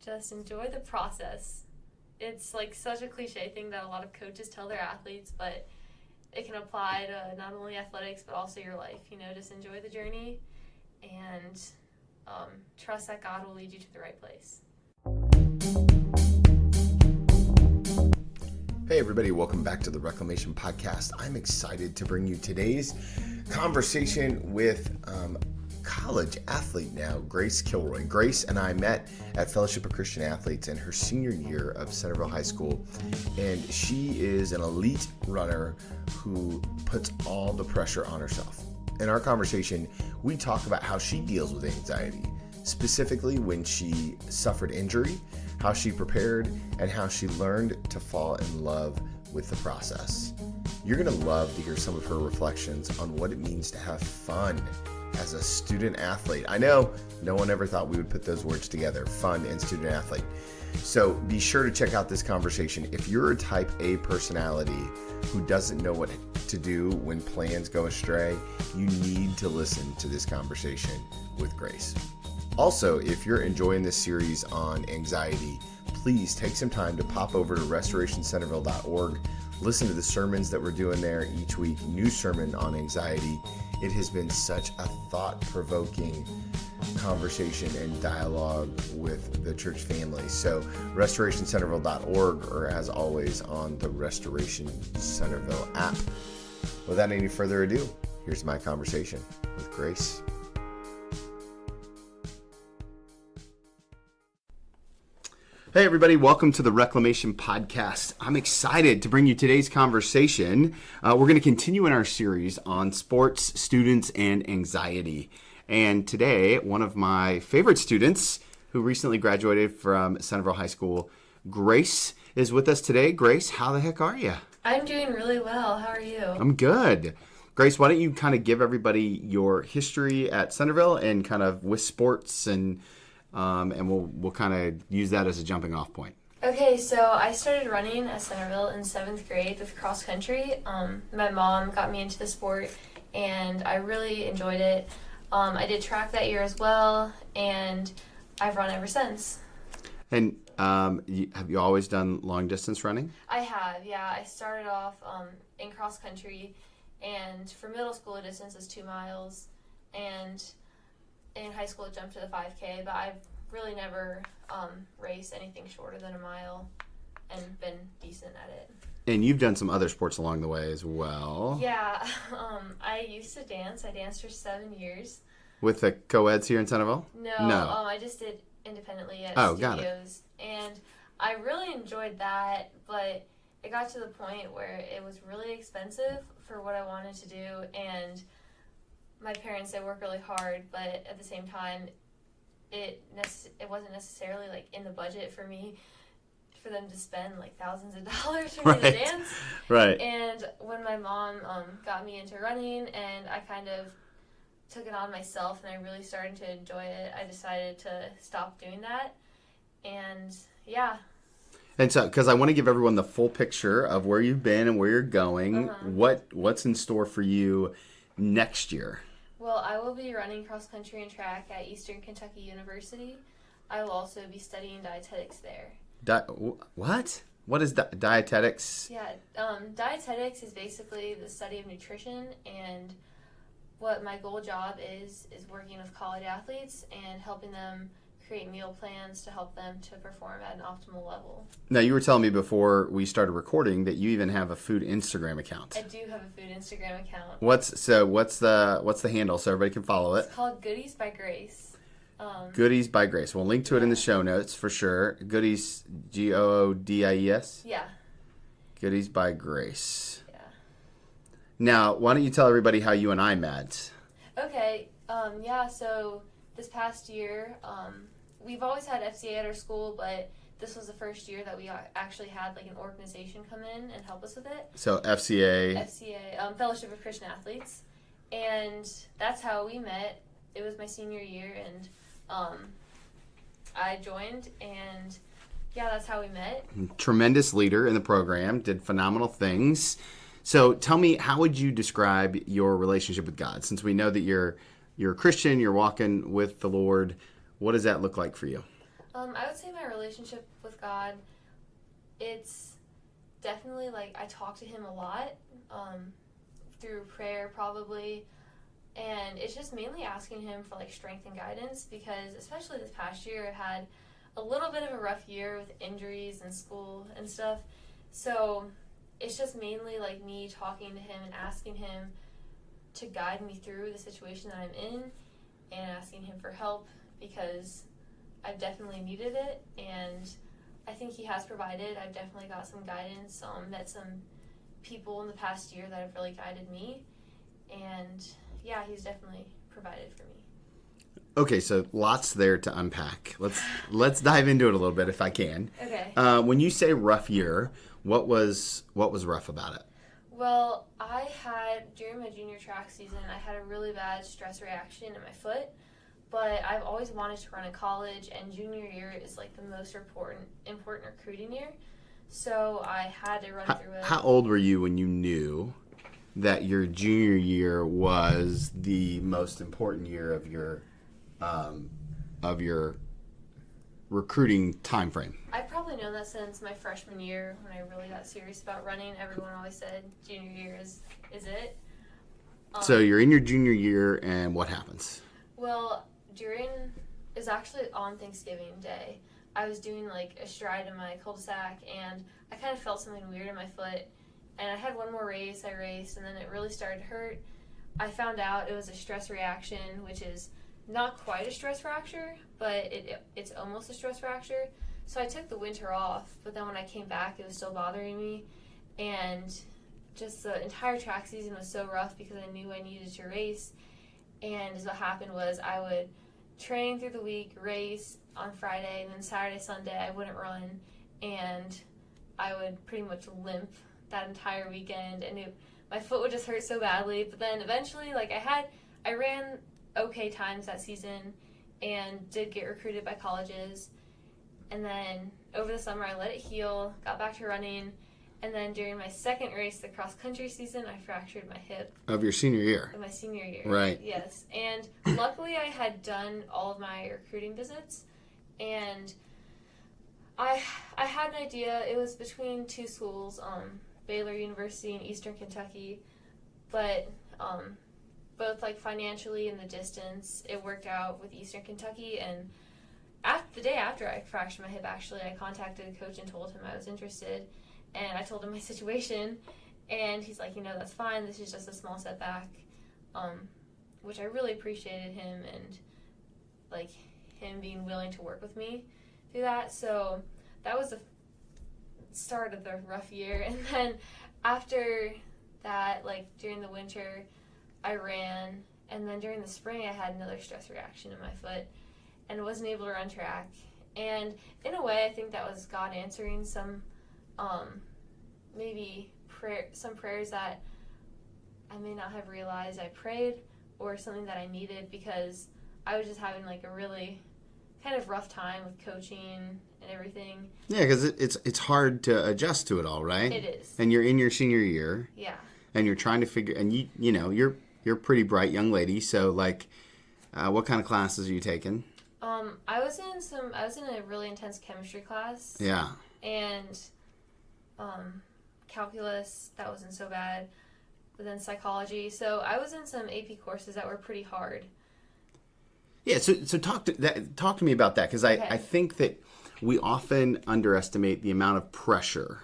just enjoy the process. It's like such a cliche thing that a lot of coaches tell their athletes, but it can apply to not only athletics but also your life. Just enjoy the journey and trust that God will lead you to the right place. Hey everybody, welcome back to the Reclamation Podcast. I'm excited to bring you today's conversation with college athlete now, Grace Kilroy. Grace and I met at Fellowship of Christian Athletes in her senior year of Centerville High School, and she is an elite runner who puts all the pressure on herself. In our conversation, we talk about how she deals with anxiety, specifically when she suffered injury, how she prepared, and how she learned to fall in love with the process. You're going to love to hear some of her reflections on what it means to have fun as a student athlete. I know no one ever thought we would put those words together, fun and student athlete. So be sure to check out this conversation. If you're a type A personality who doesn't know what to do when plans go astray, you need to listen to this conversation with Grace. Also, if you're enjoying this series on anxiety, please take some time to pop over to restorationcenterville.org. Listen to the sermons that we're doing there each week, new sermon on anxiety. It has been such a thought-provoking conversation and dialogue with the church family. So restorationcenterville.org, or as always on the Restoration Centerville app. Without any further ado, here's my conversation with Grace. Hey everybody, welcome to the Reclamation Podcast. I'm excited to bring you today's conversation. We're going to continue in our series on sports, students, and anxiety. And today, one of my favorite students who recently graduated from Centerville High School, Grace, is with us today. Grace, how the heck are you? I'm doing really well. How are you? I'm good. Grace, why don't you kind of give everybody your history at Centerville and kind of with sports and we'll kind of use that as a jumping off point. Okay, so I started running at Centerville in 7th grade with cross country. My mom got me into the sport, and I really enjoyed it. I did track that year as well, and I've run ever since. And have you always done long distance running? I have, yeah. I started off in cross country, and for middle school distance is 2 miles, and in high school, it jumped to the 5K, but I've really never raced anything shorter than a mile and been decent at it. And you've done some other sports along the way as well. Yeah, I used to dance. I danced for 7 years. With the co-eds here in Centerville? No. I just did independently at studios. Got it. And I really enjoyed that, but it got to the point where it was really expensive for what I wanted to do, and my parents, they work really hard, but at the same time, it wasn't necessarily like in the budget for me, for them to spend like thousands of dollars for me to dance. Right. And when my mom got me into running, and I kind of took it on myself, and I really started to enjoy it, I decided to stop doing that. And yeah. And so, because I want to give everyone the full picture of where you've been and where you're going, what's in store for you next year? Well, I will be running cross-country and track at Eastern Kentucky University. I will also be studying dietetics there. What? What is dietetics? Yeah, dietetics is basically the study of nutrition, and what my goal job is working with college athletes and helping them create meal plans to help them to perform at an optimal level. Now, you were telling me before we started recording that you even have a food Instagram account. I do have a food Instagram account. What's the handle so everybody can follow it? It's called Goodies by Grace. Goodies by Grace. We'll link to it in the show notes for sure. Goodies, Goodies? Yeah. Goodies by Grace. Yeah. Now, why don't you tell everybody how you and I met? Okay. So this past year, we've always had FCA at our school, but this was the first year that we actually had like an organization come in and help us with it. So FCA, Fellowship of Christian Athletes, and that's how we met. It was my senior year, and I joined, and yeah, that's how we met. Tremendous leader in the program, did phenomenal things. So tell me, how would you describe your relationship with God? Since we know that you're a Christian, you're walking with the Lord, what does that look like for you? I would say my relationship with God, it's definitely, like, I talk to him a lot, through prayer probably, and it's just mainly asking him for, like, strength and guidance, because especially this past year I've had a little bit of a rough year with injuries and school and stuff, so it's just mainly, like, me talking to him and asking him to guide me through the situation that I'm in, and asking him for help, because I've definitely needed it, and I think he has provided. I've definitely got some guidance, met some people in the past year that have really guided me, and yeah, he's definitely provided for me. Okay, so lots there to unpack. Let's dive into it a little bit if I can. Okay. When you say rough year, what was rough about it? Well, during my junior track season, I had a really bad stress reaction in my foot, but I've always wanted to run in college, and junior year is, like, the most important recruiting year, so I had to run through it. How old were you when you knew that your junior year was the most important year of your recruiting time frame? I've probably known that since my freshman year, when I really got serious about running. Everyone always said junior year is it. So you're in your junior year, and what happens? Well, it was actually on Thanksgiving Day. I was doing, like, a stride in my cul-de-sac, and I kind of felt something weird in my foot, and I had one more race. I raced, and then it really started to hurt. I found out it was a stress reaction, which is not quite a stress fracture, but it's almost a stress fracture. So I took the winter off, but then when I came back, it was still bothering me, and just the entire track season was so rough because I knew I needed to race. And what happened was I would train through the week, race on Friday, and then Saturday, Sunday I wouldn't run, and I would pretty much limp that entire weekend, and my foot would just hurt so badly. But then eventually, like, I ran okay times that season and did get recruited by colleges, and then over the summer I let it heal, got back to running, and then during my second race, the cross-country season, I fractured my hip. Of your senior year? Of my senior year. Right. Yes. And luckily I had done all of my recruiting visits, and I had an idea. It was between two schools, Baylor University and Eastern Kentucky, but both, like, financially and the distance, it worked out with Eastern Kentucky. And the day after I fractured my hip, actually, I contacted a coach and told him I was interested. And I told him my situation, and he's like, that's fine. This is just a small setback, which I really appreciated him, and, like, him being willing to work with me through that. So that was the start of the rough year. And then after that, like, during the winter, I ran, and then during the spring, I had another stress reaction in my foot and wasn't able to run track. And in a way, I think that was God answering some maybe some prayers that I may not have realized I prayed, or something that I needed, because I was just having, like, a really kind of rough time with coaching and everything. Yeah, because it's hard to adjust to it all, right? It is. And you're in your senior year. Yeah. And you're trying to figure, and you're a pretty bright young lady, so, like, what kind of classes are you taking? I was in a really intense chemistry class. Yeah. And calculus, that wasn't so bad. But then psychology. So I was in some AP courses that were pretty hard. Yeah, so talk to me about that, because I think that we often underestimate the amount of pressure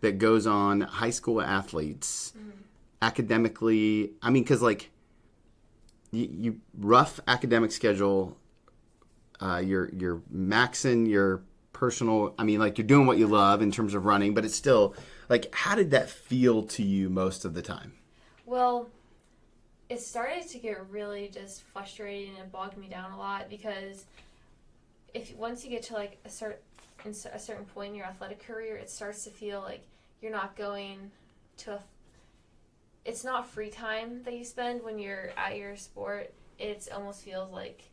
that goes on high school athletes academically. I mean, because, like, you rough academic schedule, you're maxing your personal, I mean, like, you're doing what you love in terms of running, but it's still, like, how did that feel to you most of the time? Well, it started to get really just frustrating, and it bogged me down a lot, because once you get to, like, a certain point in your athletic career, it starts to feel like you're not going to it's not free time that you spend when you're at your sport. It almost feels like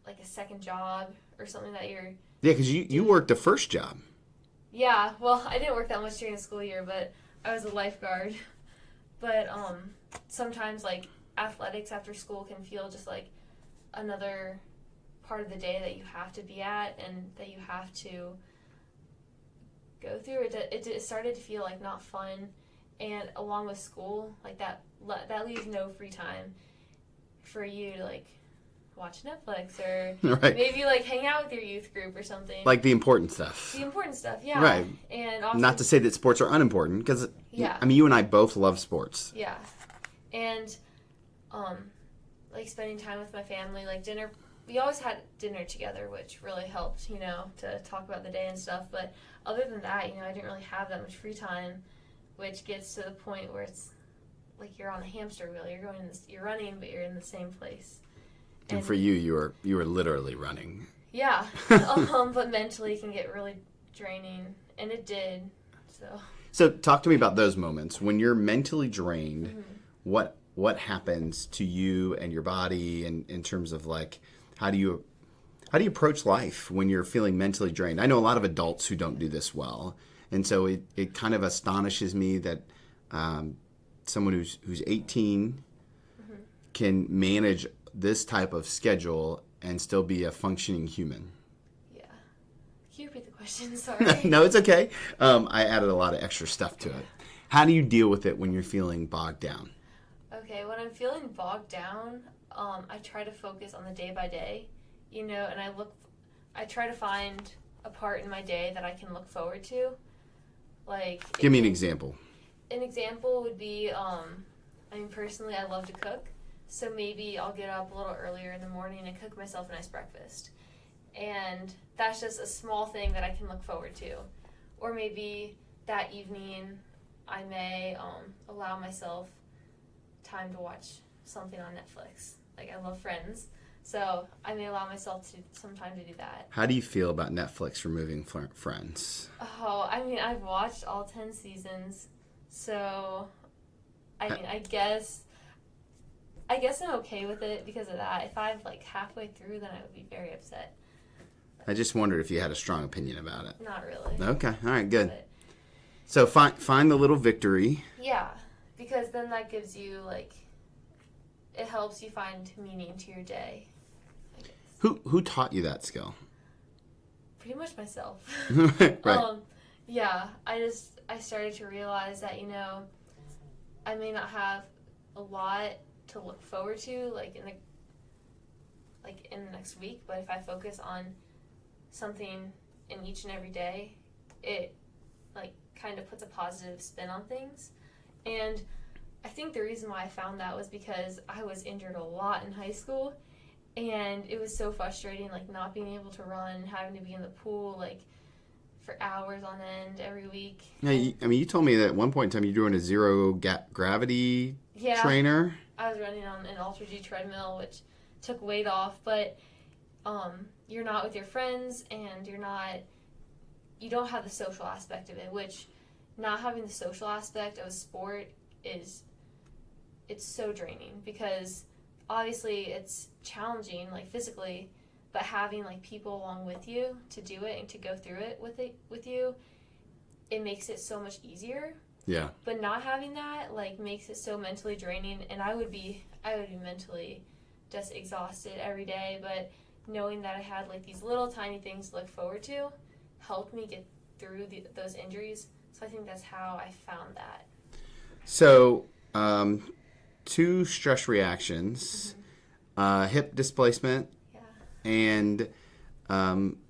a second job or something that you're... Yeah, because you worked a first job. Yeah, well, I didn't work that much during the school year, but I was a lifeguard. But sometimes, like, athletics after school can feel just like another part of the day that you have to be at and that you have to go through. It started to feel like not fun, and along with school, like that leaves no free time for you to like watch Netflix or right. maybe like hang out with your youth group or something. Like the important stuff. The important stuff, yeah. Right. And often, not to say that sports are unimportant, because yeah. I mean, you and I both love sports. Yeah. And like spending time with my family, like dinner. We always had dinner together, which really helped, to talk about the day and stuff. But other than that, I didn't really have that much free time, which gets to the point where it's like you're on a hamster wheel. You're running, but you're in the same place. And for you, you were literally running. Yeah, but mentally it can get really draining, and it did. So talk to me about those moments when you're mentally drained. Mm-hmm. What happens to you and your body, and in terms of like how do you approach life when you're feeling mentally drained? I know a lot of adults who don't do this well, and so it kind of astonishes me that someone who's 18 mm-hmm. can manage this type of schedule and still be a functioning human. Yeah. Can you repeat the question? Sorry. No, it's okay. I added a lot of extra stuff to it. How do you deal with it when you're feeling bogged down? Okay, when I'm feeling bogged down, I try to focus on the day by day, and I try to find a part in my day that I can look forward to. Like, give me an example. An example would be, personally, I love to cook. So maybe I'll get up a little earlier in the morning and cook myself a nice breakfast. And that's just a small thing that I can look forward to. Or maybe that evening I may allow myself time to watch something on Netflix. Like, I love Friends. So I may allow myself some time to do that. How do you feel about Netflix removing Friends? Oh, I've watched all 10 seasons. So, I guess I'm okay with it because of that. If I'm like halfway through, then I would be very upset. I just wondered if you had a strong opinion about it. Not really. Okay, all right, good. So find the little victory. Yeah, because then that gives you it helps you find meaning to your day, I guess. Who taught you that skill? Pretty much myself. Right. Yeah, I started to realize that I may not have a lot to look forward to in the next week, but if I focus on something in each and every day, it kind of puts a positive spin on things. And I think the reason why I found that was because I was injured a lot in high school, and it was so frustrating not being able to run, having to be in the pool for hours on end every week. Yeah, you told me that at one point in time you were doing a zero gravity trainer. I was running on an Ultra G treadmill, which took weight off, but you're not with your friends, and you don't have the social aspect of it, which not having the social aspect of a sport it's so draining, because obviously it's challenging physically, but having people along with you to do it and to go through it with you, it makes it so much easier. Yeah. But not having that makes it so mentally draining, and I would be mentally just exhausted every day. But knowing that I had these little tiny things to look forward to helped me get through those injuries. So I think that's how I found that. So, 2 stress reactions, hip displacement, and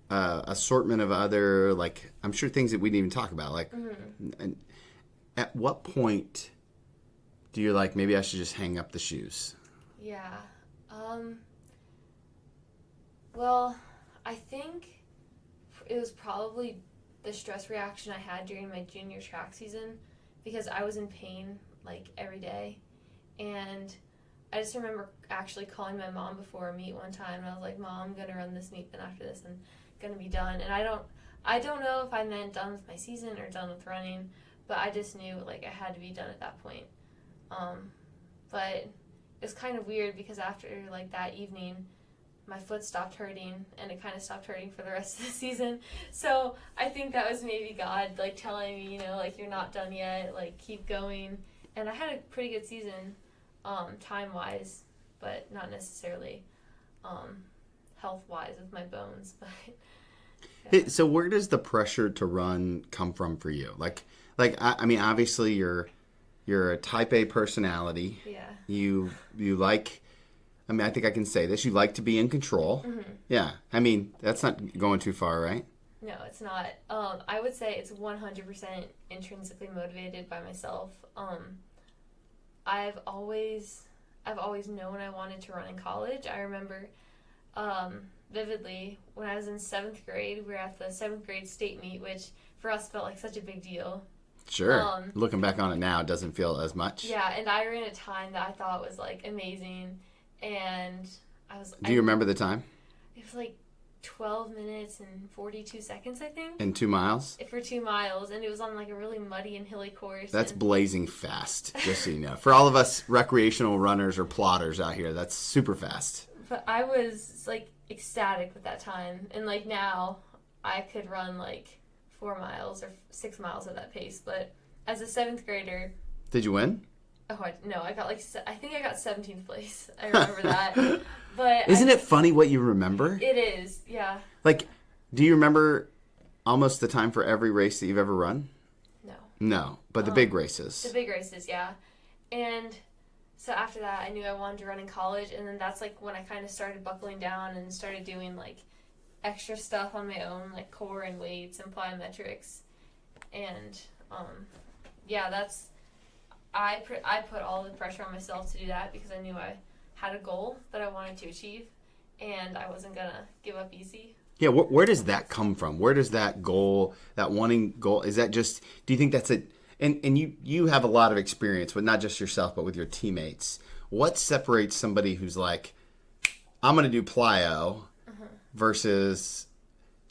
assortment of other I'm sure things that we didn't even talk about. And at what point do you maybe I should just hang up the shoes? Yeah. Well, I think it was probably the stress reaction I had during my junior track season, because I was in pain every day. And I just remember actually calling my mom before a meet one time, and I was like, Mom, I'm going to run this meet, then after this I'm going to be done. And I don't know if I meant done with my season or done with running, but I just knew I had to be done at that point. But it's kind of weird, because after that evening, my foot stopped hurting, and it kind of stopped hurting for the rest of the season. So I think that was maybe God telling me, you're not done yet, keep going. And I had a pretty good season, time-wise, but not necessarily health-wise with my bones, but Hey, so where does the pressure to run come from for you? I mean, obviously you're a type A personality. yeah. You like, I mean, I think I can say this. You like to be in control. Mm-hmm. Yeah. I mean, that's not going too far, right? No, it's not. I would say it's 100% intrinsically motivated by myself. I've always known I wanted to run in college. I remember vividly when I was in 7th grade, we were at the 7th grade state meet, which for us felt like such a big deal. Sure. Looking back on it now, it doesn't feel as much. Yeah, and I ran a time that I thought was like amazing, and Do you remember the time? It was like 12 minutes and 42 seconds, I think. In 2 miles? For 2 miles, and it was on like a really muddy and hilly course. That's blazing fast, just so you know. For all of us recreational runners or plotters out here, that's super fast. But I was like ecstatic with that time, and like now I could run like 4 miles or 6 miles at that pace. But as a 7th grader, did you win? I got like I think I got 17th place. I remember that. But isn't it funny what you remember? It is, yeah. Like, do you remember almost the time for every race that you've ever run? No, but the big races. The big races, yeah. And so after that, I knew I wanted to run in college, and then that's like when I kind of started buckling down and started doing like extra stuff on my own, like core and weights and plyometrics. And yeah, I put all the pressure on myself to do that because I knew I had a goal that I wanted to achieve, and I wasn't gonna give up easy. Yeah, where does that come from? Where does that goal, that wanting goal, is that just, do you think that's it? And you have a lot of experience with not just yourself, but with your teammates. What separates somebody who's like, I'm going to do plyo versus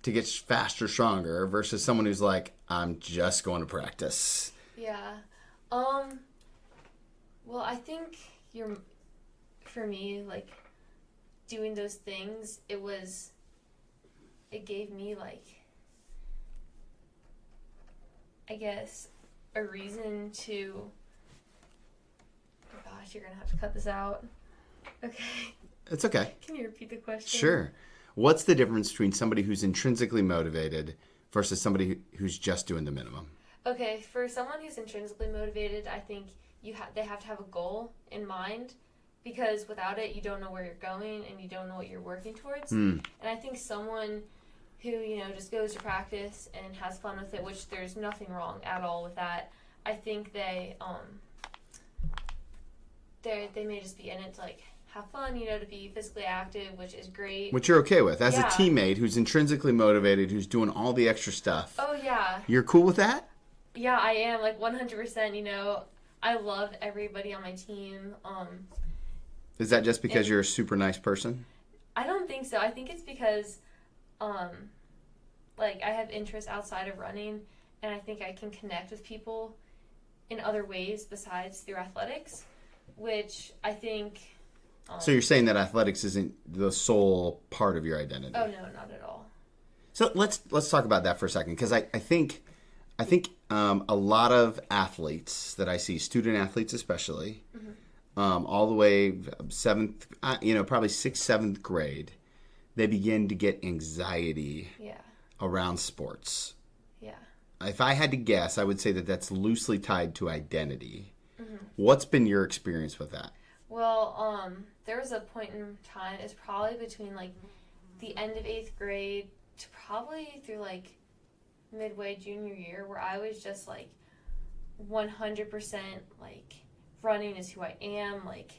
to get faster, stronger, versus someone who's like, I'm just going to practice? Yeah. Well, I think for me, like, doing those things, it gave me, like, I guess, a reason to, oh gosh, you're going to have to cut this out. Okay. It's okay. Can you repeat the question? Sure. What's the difference between somebody who's intrinsically motivated versus somebody who's just doing the minimum? Okay, for someone who's intrinsically motivated, I think they have to have a goal in mind, because without it, you don't know where you're going and you don't know what you're working towards. And I think someone who, just goes to practice and has fun with it, which there's nothing wrong at all with that, I think they may just be in it to, like, have fun, to be physically active, which is great. Which you're okay with. As a teammate who's intrinsically motivated, who's doing all the extra stuff. Oh, yeah. You're cool with that? Yeah, I am, like, 100%, I love everybody on my team. Is that just because you're a super nice person? I don't think so. I think it's because, like, I have interests outside of running, and I think I can connect with people in other ways besides through athletics, which I think... so you're saying that athletics isn't the sole part of your identity? Oh, no, not at all. So let's talk about that for a second, because I think a lot of athletes that I see, student athletes especially, all the way probably 6th, 7th grade, they begin to get anxiety around sports. Yeah. If I had to guess, I would say that that's loosely tied to identity. What's been your experience with that? Well, there was a point in time, it's probably between, like, the end of 8th grade to probably through, like, midway junior year, where I was just, like, 100%, like, running is who I am. Like,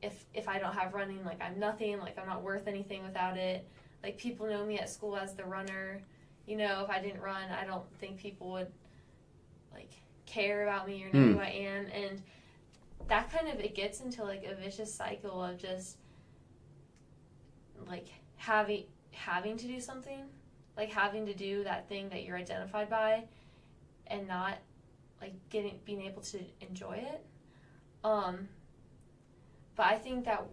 if I don't have running, like, I'm nothing. Like, I'm not worth anything without it. Like, people know me at school as the runner. If I didn't run, I don't think people would, like, care about me or know who I am. And that kind of, it gets into, like, a vicious cycle of just, like, having to do something. Like, having to do that thing that you're identified by and not, like, being able to enjoy it. But I think that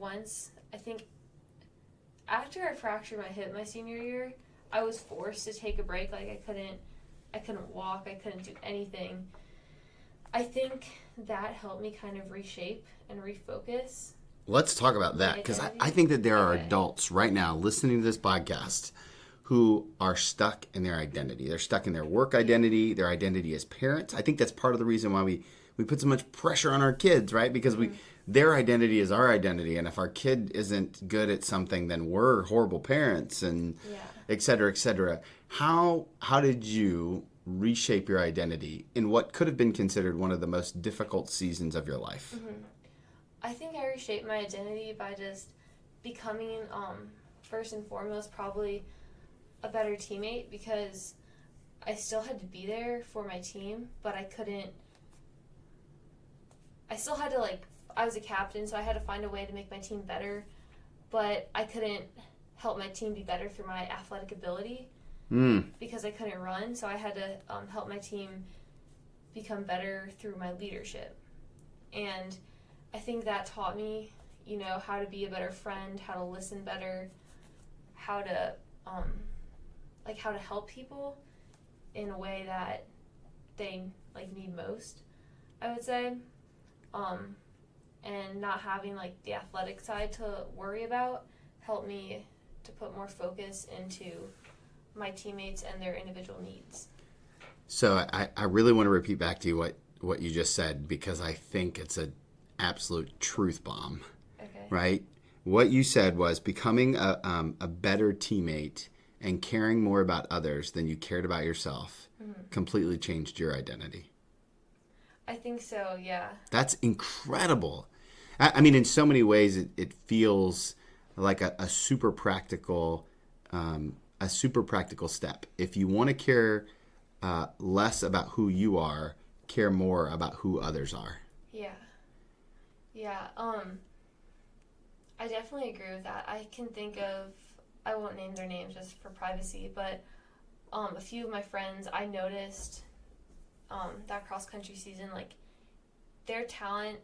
after I fractured my hip my senior year, I was forced to take a break. Like, I couldn't walk, I couldn't do anything. I think that helped me kind of reshape and refocus Let's talk about that, because Identity? I think that there are Okay. adults right now listening to this podcast who are stuck in their identity. They're stuck in their work identity, their identity as parents. I think that's part of the reason why we put so much pressure on our kids, right? Because their identity is our identity, and if our kid isn't good at something, then we're horrible parents, and Yeah. et cetera, et cetera. How did you reshape your identity in what could have been considered one of the most difficult seasons of your life? I think I reshaped my identity by just becoming, first and foremost, probably a better teammate, because I still had to be there for my team, but I still had to, I was a captain, so I had to find a way to make my team better, but I couldn't help my team be better through my athletic ability because I couldn't run, so I had to help my team become better through my leadership. And I think that taught me, how to be a better friend, how to listen better, how to help people in a way that they need most, I would say. And not having the athletic side to worry about helped me to put more focus into my teammates and their individual needs. So I really want to repeat back to you what you just said, because I think it's an absolute truth bomb. Okay. Right? What you said was becoming a better teammate and caring more about others than you cared about yourself completely changed your identity. I think so, yeah. That's incredible. I mean, in so many ways, it feels like a super practical step. If you want to care less about who you are, care more about who others are. Yeah. Yeah. I definitely agree with that. I can think of, I won't name their names just for privacy, but a few of my friends, I noticed that cross country season, their talent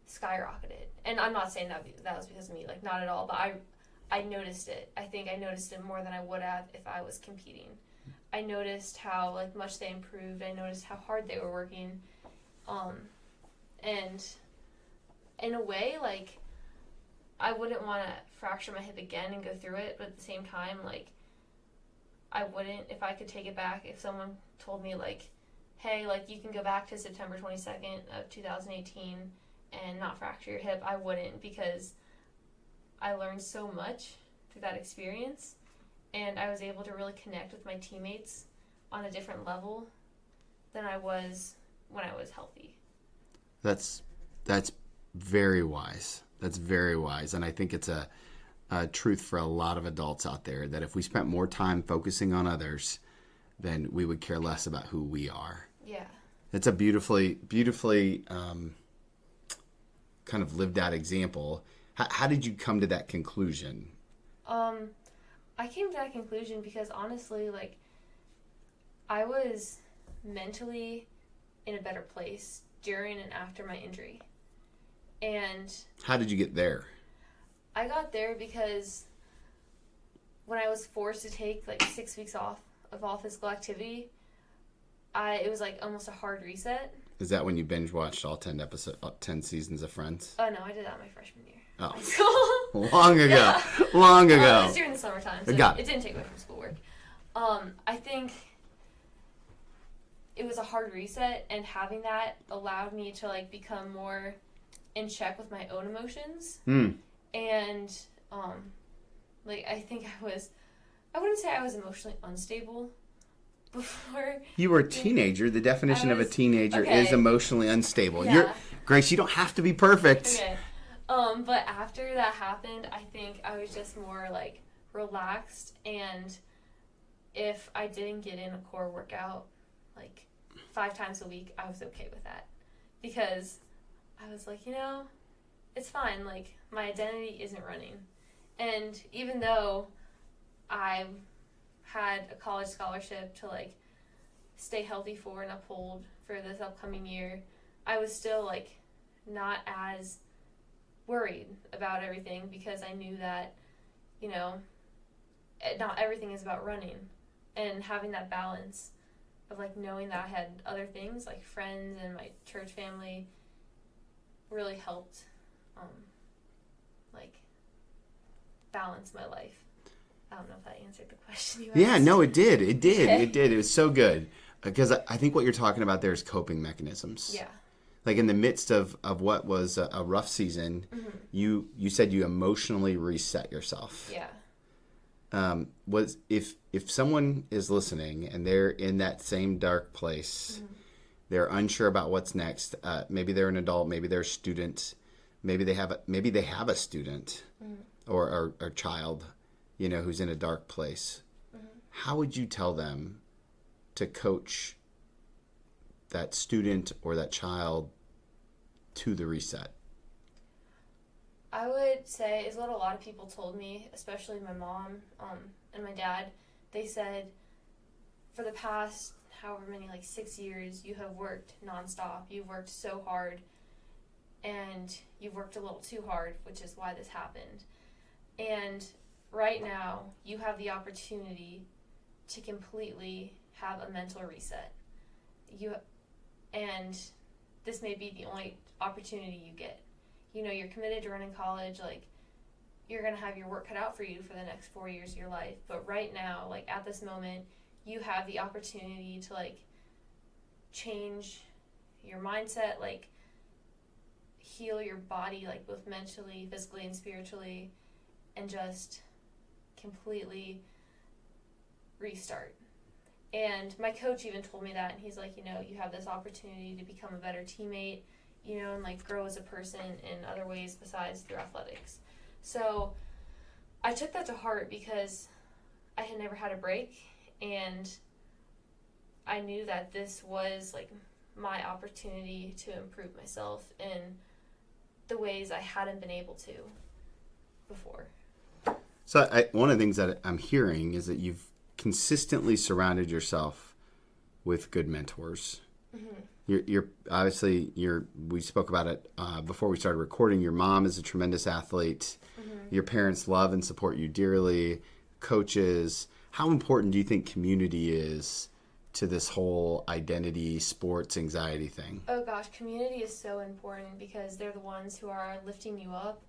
skyrocketed. And I'm not saying that was because of me, not at all, but I noticed it. I think I noticed it more than I would have if I was competing. I noticed how much they improved. I noticed how hard they were working. And in a way, I wouldn't want to fracture my hip again and go through it, but at the same time, I wouldn't, if I could take it back, if someone told me, hey, you can go back to September 22nd of 2018 and not fracture your hip, I wouldn't, because I learned so much through that experience, and I was able to really connect with my teammates on a different level than I was when I was healthy. That's very wise. That's very wise. And I think it's a truth for a lot of adults out there, that if we spent more time focusing on others, then we would care less about who we are. Yeah. It's a beautifully kind of lived out example. How did you come to that conclusion? I came to that conclusion because honestly, I was mentally in a better place during and after my injury. And How did you get there? I got there because when I was forced to take 6 weeks off of all physical activity, it was almost a hard reset. Is that when you binge watched all 10 seasons of Friends? Oh no, I did that my freshman year. Oh, long ago. Yeah. Long It ago. was during the summertime, so it didn't take away from schoolwork. I think it was a hard reset, and having that allowed me to become more in check with my own emotions. And I think I wouldn't say I was emotionally unstable before. You were a teenager. The definition of a teenager is emotionally unstable. Yeah. Grace, you don't have to be perfect. Okay. But after that happened, I think I was just more relaxed, and if I didn't get in a core workout 5 times a week, I was okay with that, because I was it's fine, my identity isn't running. And even though I had a college scholarship to stay healthy for and uphold for this upcoming year, I was still not as worried about everything, because I knew that not everything is about running, and having that balance of knowing that I had other things friends and my church family really helped like balance my life. I don't know if that answered the question you asked. Yeah, no, it did. It did. It was so good. Because I think what you're talking about there is coping mechanisms. Yeah. Like in the midst of what was a rough season, you said you emotionally reset yourself. Yeah. Was if someone is listening and they're in that same dark place, they're unsure about what's next. Maybe they're an adult, maybe they're a student, maybe they have a student or a child, who's in a dark place. How would you tell them to coach that student or that child to the reset? I would say is what a lot of people told me, especially my mom and my dad. They said, for the past however many, 6 years, you have worked nonstop. You've worked so hard, and you've worked a little too hard, which is why this happened. And right now, you have the opportunity to completely have a mental reset. And this may be the only opportunity you get. You're committed to running college, you're going to have your work cut out for you for the next 4 years of your life. But right now, at this moment, you have the opportunity to, change your mindset, heal your body, both mentally, physically, and spiritually, and just completely restart. And my coach even told me that, and he's like, you have this opportunity to become a better teammate, and grow as a person in other ways besides through athletics. So I took that to heart because I had never had a break, and I knew that this was my opportunity to improve myself in the ways I hadn't been able to before. So one of the things that I'm hearing is that you've consistently surrounded yourself with good mentors. You're obviously we spoke about it before we started recording. Your mom is a tremendous athlete. Your parents love and support you dearly. Coaches. How important do you think community is to this whole identity, sports, anxiety thing? Oh gosh, community is so important because they're the ones who are lifting you up.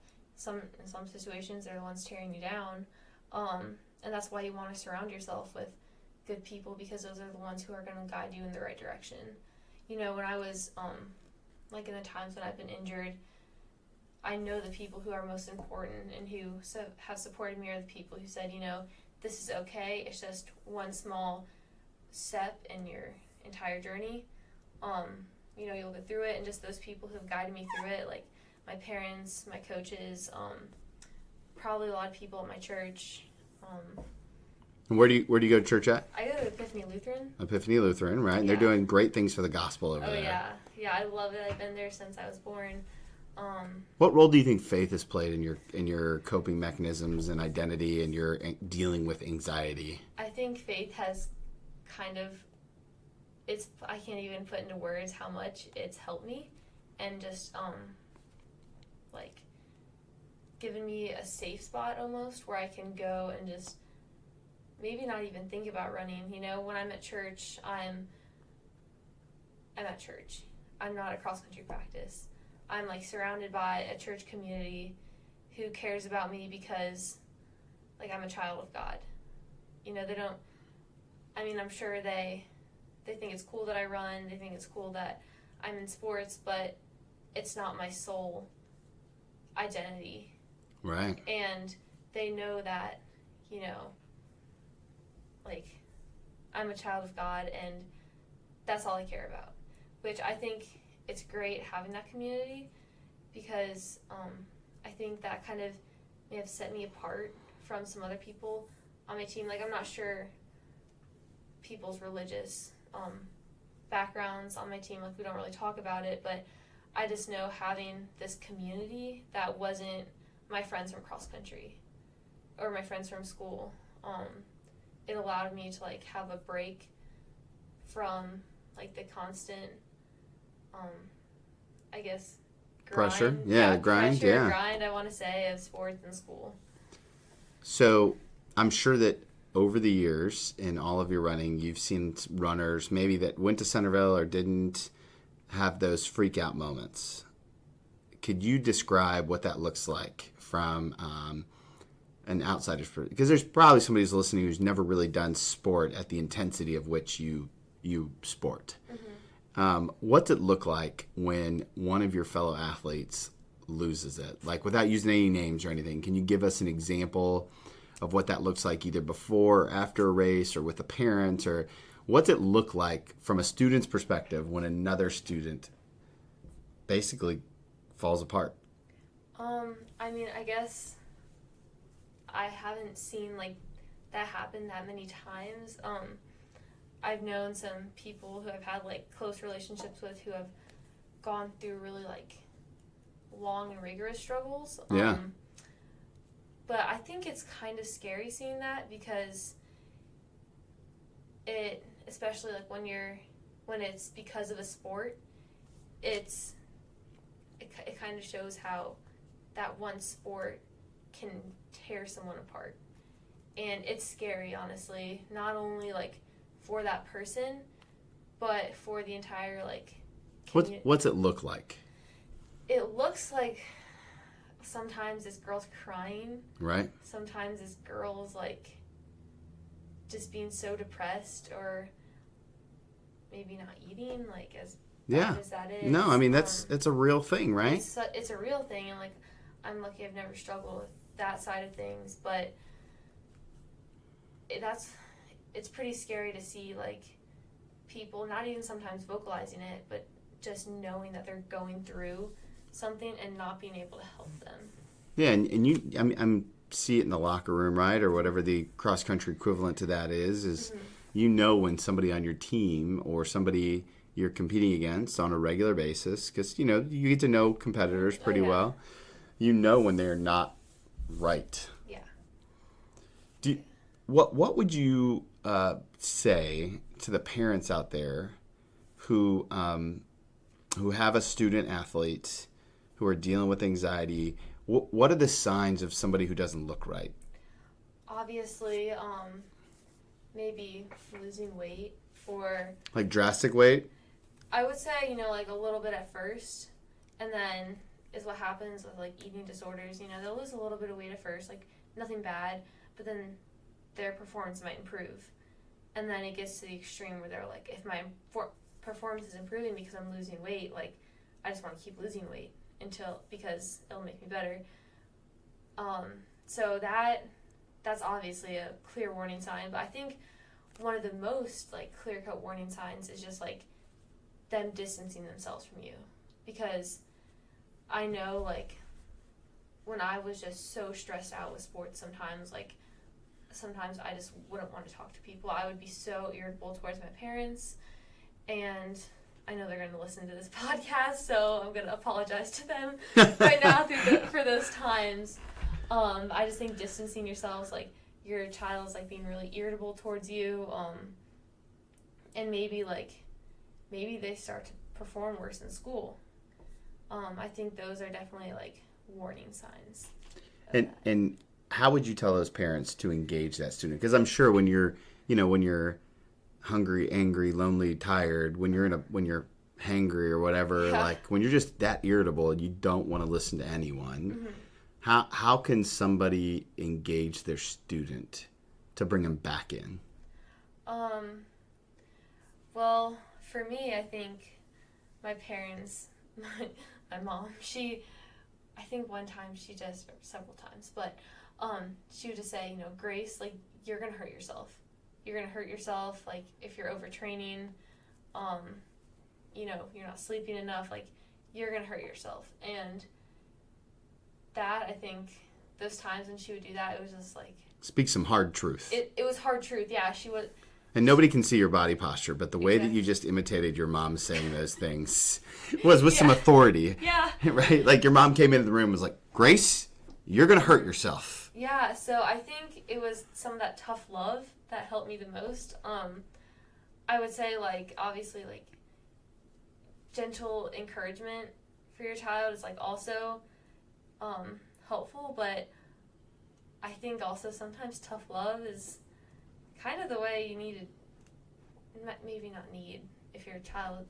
In some situations, they're the ones tearing you down. And that's why you want to surround yourself with good people, because those are the ones who are going to guide you in the right direction. When I was, in the times when I've been injured, I know the people who are most important and who have supported me are the people who said, this is okay. It's just one small step in your entire journey. You'll get through it. And just those people who have guided me through it, my parents, my coaches, probably a lot of people at my church. And where do you go to church at? I go to Epiphany Lutheran. Epiphany Lutheran, right? And Yeah. they're doing great things for the gospel over there. Oh yeah, I love it. I've been there since I was born. What role do you think faith has played in your coping mechanisms and identity and your dealing with anxiety? I think faith has I can't even put into words how much it's helped me, and just given me a safe spot almost where I can go and just maybe not even think about running. When I'm at church, I'm at church. I'm not at cross-country practice. I'm surrounded by a church community who cares about me because I'm a child of God. They don't, I'm sure they think it's cool that I run, they think it's cool that I'm in sports, but it's not my sole identity. Right. And they know that, I'm a child of God, and that's all I care about. Which I think it's great having that community, because I think that kind of may have set me apart from some other people on my team. I'm not sure people's religious backgrounds on my team. We don't really talk about it, but I just know having this community that wasn't my friends from cross country or my friends from school, it allowed me to have a break from the constant I guess grind. Pressure. Grind, Grind, I want to say, of sports and school. So I'm sure that over the years in all of your running, you've seen runners maybe that went to Centerville or didn't have those freak out moments. Could you describe what that looks like from an outsider's perspective? Because there's probably somebody who's listening who's never really done sport at the intensity of which you sport. What's it look like when one of your fellow athletes loses it? Like, without using any names or anything, can you give us an example of what that looks like either before or after a race or with a parent? Or what's it look like from a student's perspective when another student basically falls apart? I mean, I guess I haven't seen like that happen that many times. I've known some people who I've had like close relationships with who have gone through really like long and rigorous struggles. Yeah. But I think it's kind of scary seeing that, because it, especially like when it's because of a sport, it kind of shows how that one sport can tear someone apart. And it's scary, honestly, not only like for that person, but for the entire like community. What's it look like? It looks like sometimes this girl's crying. Right. Sometimes this girl's like just being so depressed, or maybe not eating, like as bad as that is. No, I mean it's a real thing, right? It's a real thing, and like I'm lucky I've never struggled with that side of things, but it's pretty scary to see like people not even sometimes vocalizing it, but just knowing that they're going through something and not being able to help them. Yeah, and you, I mean, I'm see it in the locker room, right, or whatever the cross country equivalent to that is you know when somebody on your team or somebody you're competing against on a regular basis, because you get to know competitors pretty well. You know when they're not right. Yeah. What would you say to the parents out there who have a student athlete who are dealing with anxiety? What are the signs of somebody who doesn't look right? Obviously, maybe losing weight, or like drastic weight. I would say like a little bit at first, and then is what happens with like eating disorders. They'll lose a little bit of weight at first, like nothing bad, but then their performance might improve, and then it gets to the extreme where they're like, if my performance is improving because I'm losing weight, like I just want to keep losing weight because it'll make me better. So that's obviously a clear warning sign, but I think one of the most like clear-cut warning signs is just like them distancing themselves from you, because I know like when I was just so stressed out with sports, sometimes I just wouldn't want to talk to people. I would be so irritable towards my parents, and I know they're going to listen to this podcast, so I'm going to apologize to them right now for those times. I just think distancing yourselves, like your child's like being really irritable towards you, and maybe they start to perform worse in school. I think those are definitely like warning signs. And how would you tell those parents to engage that student? Because I'm sure when you're hungry, angry, lonely, tired, when you're hangry or whatever, like when you're just that irritable and you don't want to listen to anyone, how can somebody engage their student to bring them back in? Well, for me, I think my parents, my mom, I think one time she just, or several times, but she would just say, Grace, like, you're going to hurt yourself. You're going to hurt yourself, like, if you're overtraining, you're not sleeping enough, like, you're going to hurt yourself. And that, I think, those times when she would do that, it was just, like... Speak some hard truth. It was hard truth, yeah. She would... And nobody can see your body posture, but the way that you just imitated your mom saying those things was with some authority. Yeah. Right? Like your mom came into the room and was like, Grace, you're going to hurt yourself. Yeah, so I think it was some of that tough love that helped me the most. I would say, like, obviously, like, gentle encouragement for your child is, like, also helpful, but I think also sometimes tough love is kind of the way you need to, maybe not need, if your child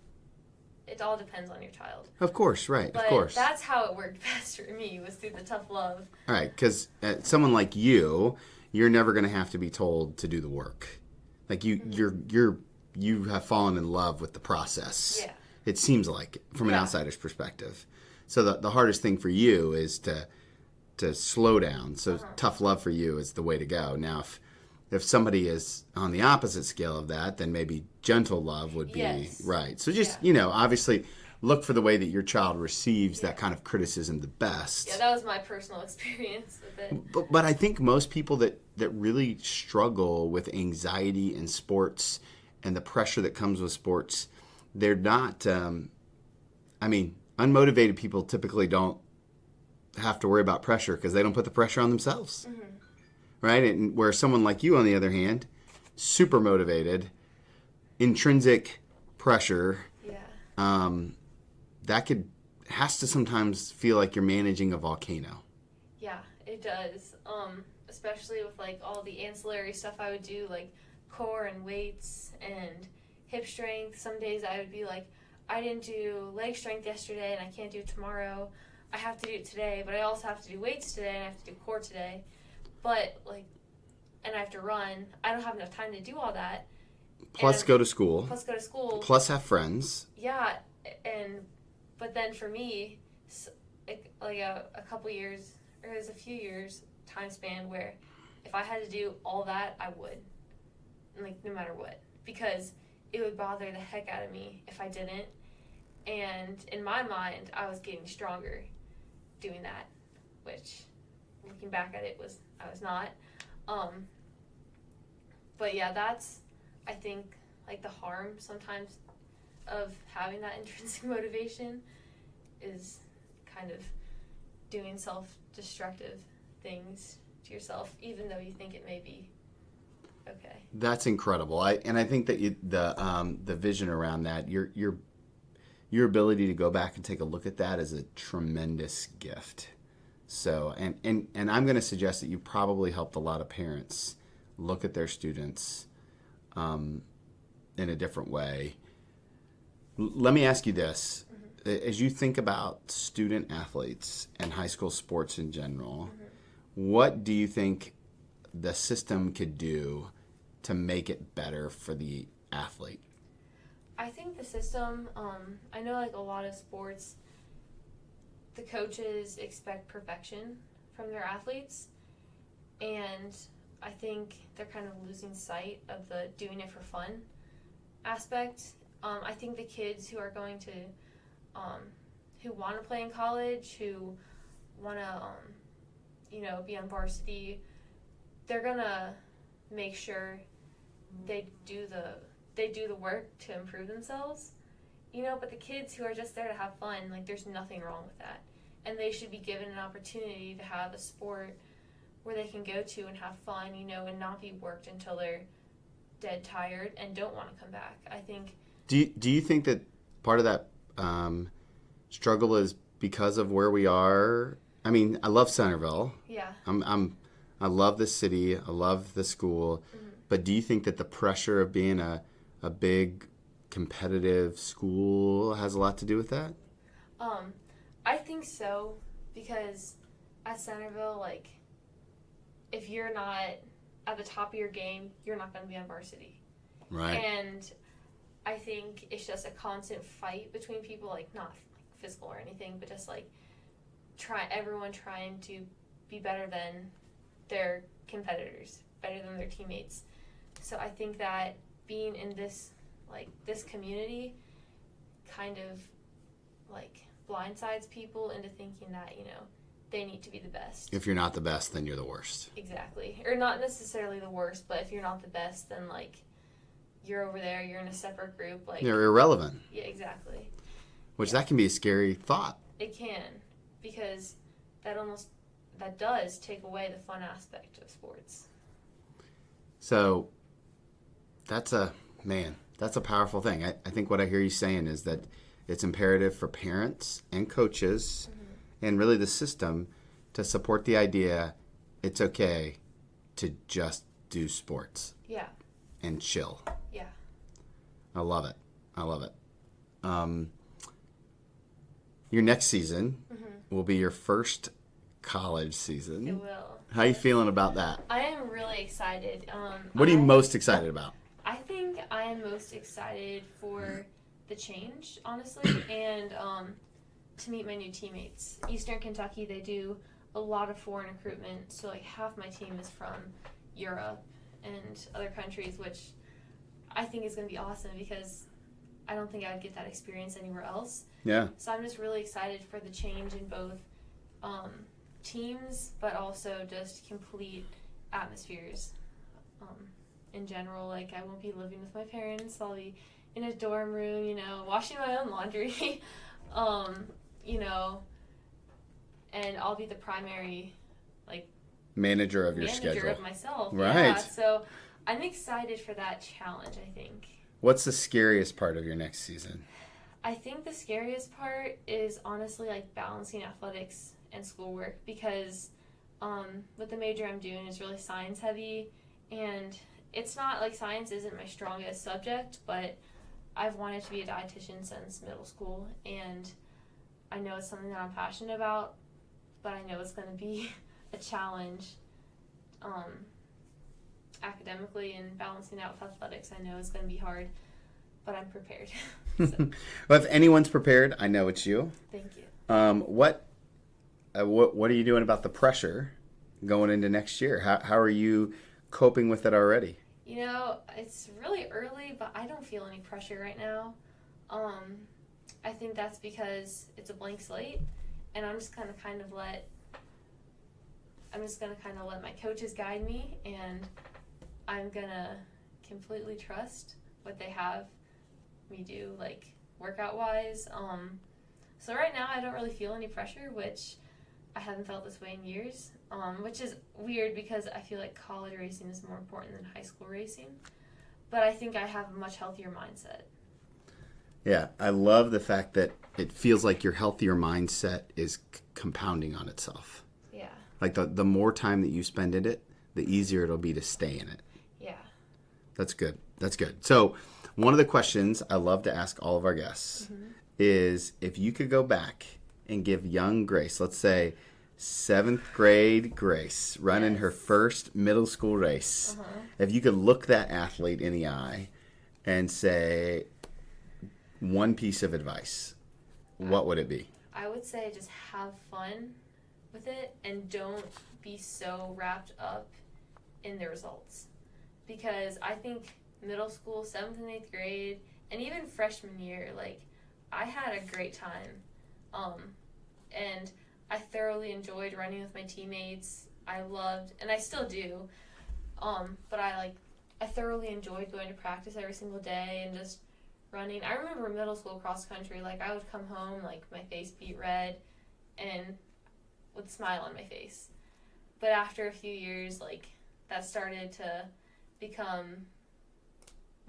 it all depends on your child. Of course, right, But of course. that's how it worked best for me, was through the tough love. All right, because someone like you're never going to have to be told to do the work. Like you have fallen in love with the process. Yeah. It seems like, from an outsider's perspective. So the hardest thing for you is to slow down. So tough love for you is the way to go. Now, if somebody is on the opposite scale of that, then maybe gentle love would be right. So just, obviously look for the way that your child receives that kind of criticism the best. Yeah, that was my personal experience with it. But I think most people that really struggle with anxiety in sports and the pressure that comes with sports, they're not, unmotivated people typically don't have to worry about pressure because they don't put the pressure on themselves. Mm-hmm. Right? And where someone like you, on the other hand, super motivated, intrinsic pressure, that has to sometimes feel like you're managing a volcano. Yeah, it does. Especially with like all the ancillary stuff I would do, like core and weights and hip strength. Some days I would be like, I didn't do leg strength yesterday and I can't do it tomorrow. I have to do it today, but I also have to do weights today and I have to do core today. But and I have to run. I don't have enough time to do all that. Plus go to school. Plus have friends. Yeah, but then for me, like a couple years, or it was a few years time span where if I had to do all that, I would, like no matter what, because it would bother the heck out of me if I didn't. And in my mind, I was getting stronger doing that, which looking back at it I was not. But yeah, that's, I think, like the harm sometimes of having that intrinsic motivation is kind of doing self-destructive things to yourself, even though you think it may be okay. That's incredible. I think that the vision around that, your ability to go back and take a look at that is a tremendous gift. So, and I'm going to suggest that you probably helped a lot of parents look at their students in a different way. Let me ask you this. Mm-hmm. As you think about student athletes and high school sports in general, what do you think the system could do to make it better for the athlete? I think the system, I know like a lot of sports, the coaches expect perfection from their athletes, and I think they're kind of losing sight of the doing it for fun aspect. I think the kids who are going to, who want to play in college, who want to, be on varsity, they're gonna make sure they do the work to improve themselves, but the kids who are just there to have fun, like there's nothing wrong with that. And they should be given an opportunity to have a sport where they can go to and have fun, and not be worked until they're dead tired and don't want to come back. I think. Do you think that part of that struggle is because of where we are? I mean, I love Centerville. Yeah. I love the city. I love the school. Mm-hmm. But do you think that the pressure of being a big competitive school has a lot to do with that? I think so, because at Centerville, like, if you're not at the top of your game, you're not going to be on varsity. Right. And I think it's just a constant fight between people, like not like physical or anything, but just like everyone trying to be better than their competitors, better than their teammates. So I think that being in this community kind of like blindsides people into thinking that, they need to be the best. If you're not the best, then you're the worst. Exactly. Or not necessarily the worst, but if you're not the best, then like you're over there, you're in a separate group, like you're irrelevant. Yeah, exactly. Which that can be a scary thought. It can, because that does take away the fun aspect of sports. So that's a powerful thing. I think what I hear you saying is that it's imperative for parents and coaches and really the system to support the idea it's okay to just do sports. Yeah. And chill. Yeah. I love it. your next season will be your first college season. It will. How are you feeling about that? I am really excited. What are you most excited about? I think I am most excited for the change, honestly, and to meet my new teammates. Eastern Kentucky, they do a lot of foreign recruitment, so like half my team is from Europe and other countries, which I think is going to be awesome because I don't think I would get that experience anywhere else. Yeah. So I'm just really excited for the change in both teams, but also just complete atmospheres in general. Like, I won't be living with my parents. I'll be in a dorm room, you know, washing my own laundry, you know, and I'll be the primary, like, manager of your manager schedule. of myself. Right. Yeah, so I'm excited for that challenge, I think. What's the scariest part of your next season? I think the scariest part is honestly like balancing athletics and schoolwork because with the major I'm doing is really science heavy, and it's not like science isn't my strongest subject, but I've wanted to be a dietitian since middle school, and I know it's something that I'm passionate about, but I know it's going to be a challenge academically, and balancing out with athletics I know is going to be hard, but I'm prepared. So, Well, if anyone's prepared, I know it's you. thank you. What are you doing about the pressure going into next year? How are you coping with it already? You know, it's really early, but I don't feel any pressure right now. I think that's because it's a blank slate, and I'm just gonna kind of let my coaches guide me, and I'm gonna completely trust what they have me do, like workout wise. So right now I don't really feel any pressure, which I haven't felt this way in years, which is weird because I feel like college racing is more important than high school racing, but I think I have a much healthier mindset. Yeah, I love the fact that it feels like your healthier mindset is compounding on itself. Yeah. Like the more time that you spend in it, the easier it'll be to stay in it. Yeah. That's good. That's good. So one of the questions I love to ask all of our guests is, if you could go back and give young Grace, let's say 7th grade Grace, running her first middle school race, if you could look that athlete in the eye and say one piece of advice, what would it be? I would say just have fun with it and don't be so wrapped up in the results. Because I think middle school, 7th and 8th grade, and even freshman year, like, I had a great time. And I thoroughly enjoyed running with my teammates. I loved, and I still do, but I thoroughly enjoyed going to practice every single day and just running. I remember middle school cross country, like, I would come home, like, my face beat red and with a smile on my face. But after a few years, like, that started to become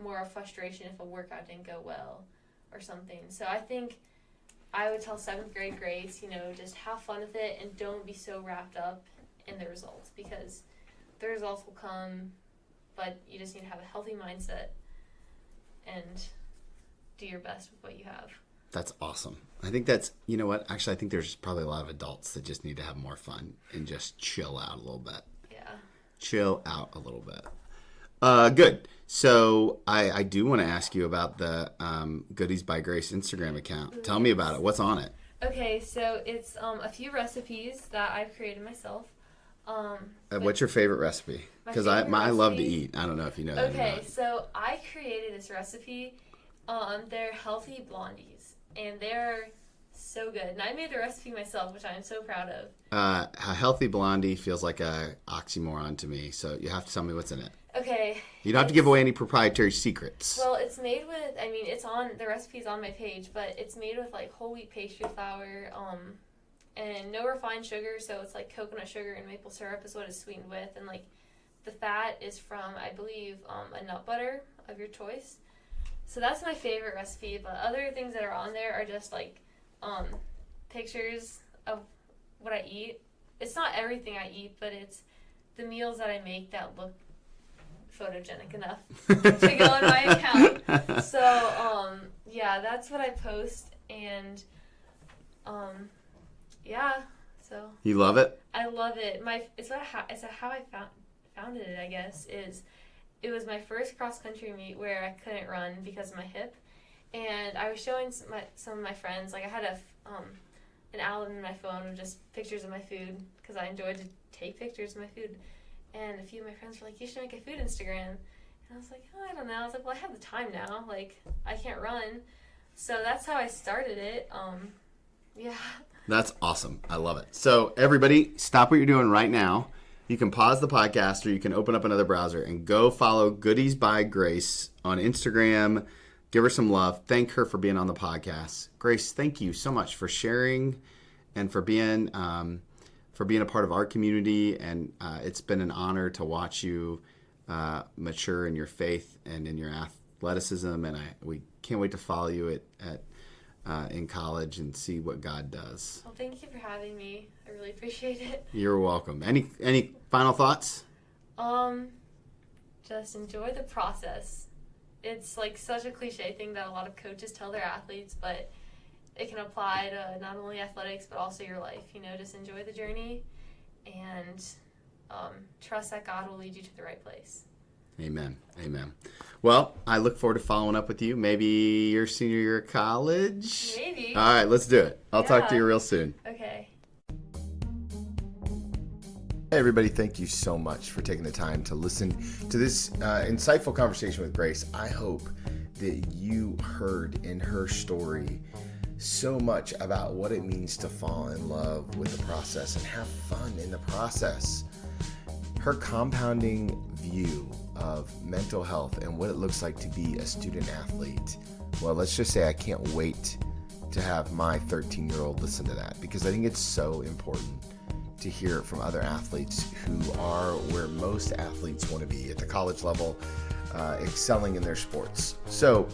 more of frustration if a workout didn't go well or something. So I think I would tell 7th grade Grace, you know, just have fun with it and don't be so wrapped up in the results, because the results will come, but you just need to have a healthy mindset and do your best with what you have. That's awesome. I think that's, you know what, actually I think there's probably a lot of adults that just need to have more fun and just chill out a little bit. Yeah. Chill out a little bit. Good. So I do want to ask you about the Goodies by Grace Instagram account. Tell me about it. What's on it? Okay, so it's a few recipes that I've created myself. What's your favorite recipe? Because I love to eat. I don't know if you know that or Okay, not. so I created this recipe. They're healthy blondies, and they're so good. And I made the recipe myself, which I'm so proud of. A healthy blondie feels like a oxymoron to me, so you have to tell me what's in it. Okay. You don't have to give away any proprietary secrets. Well, it's made with, I mean, the recipe's on my page, but it's made with, like, whole wheat pastry flour, and no refined sugar, so it's, like, coconut sugar and maple syrup is what it's sweetened with, and, like, the fat is from, I believe, a nut butter of your choice. So that's my favorite recipe, but other things that are on there are just, like, pictures of what I eat. It's not everything I eat, but it's the meals that I make that look photogenic enough to go on my account. So, yeah, that's what I post, and Yeah, so You love it? I love it. It's how I founded it, I guess, it was my first cross-country meet where I couldn't run because of my hip, and I was showing some of my friends, like I had an album in my phone of just pictures of my food because I enjoyed to take pictures of my food, and a few of my friends were like, you should make a food Instagram, and I was like, oh, I don't know. I was like, well, I have the time now, like I can't run, so that's how I started it. Yeah. That's awesome. I love it. So everybody, stop what you're doing right now. You can pause the podcast or you can open up another browser and go follow Goodies by Grace on Instagram. Give her some love. Thank her for being on the podcast. Grace, thank you so much for sharing and for being a part of our community. And it's been an honor to watch you mature in your faith and in your athleticism. And we can't wait to follow you in college and see what God does. Well, thank you for having me. I really appreciate it. You're welcome. Any final thoughts? Just enjoy the process. It's like such a cliche thing that a lot of coaches tell their athletes, but it can apply to not only athletics but also your life. Just enjoy the journey and trust that God will lead you to the right place. Amen. Amen. Well, I look forward to following up with you. Maybe your senior year of college? Maybe. All right, let's do it. I'll talk to you real soon. Okay. Hey everybody, thank you so much for taking the time to listen to this insightful conversation with Grace. I hope that you heard in her story so much about what it means to fall in love with the process and have fun in the process. Her compounding view of mental health and what it looks like to be a student athlete. Well, let's just say I can't wait to have my 13-year-old listen to that, because I think it's so important to hear it from other athletes who are where most athletes want to be at the college level, excelling in their sports. So,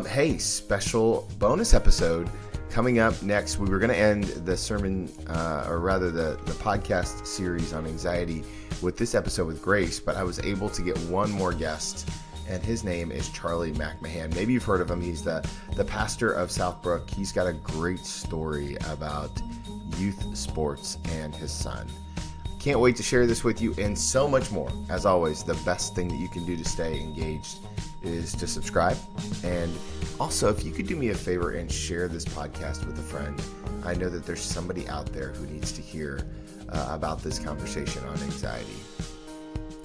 hey, special bonus episode coming up next. We were going to end the sermon, or rather the podcast series on anxiety with this episode with Grace, but I was able to get one more guest, and his name is Charlie McMahon. Maybe you've heard of him. He's the pastor of Southbrook. He's got a great story about youth sports and his son. Can't wait to share this with you and so much more. As always, the best thing that you can do to stay engaged is to subscribe. And also, if you could do me a favor and share this podcast with a friend. I know that there's somebody out there who needs to hear about this conversation on anxiety.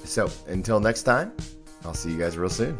So until next time, I'll see you guys real soon.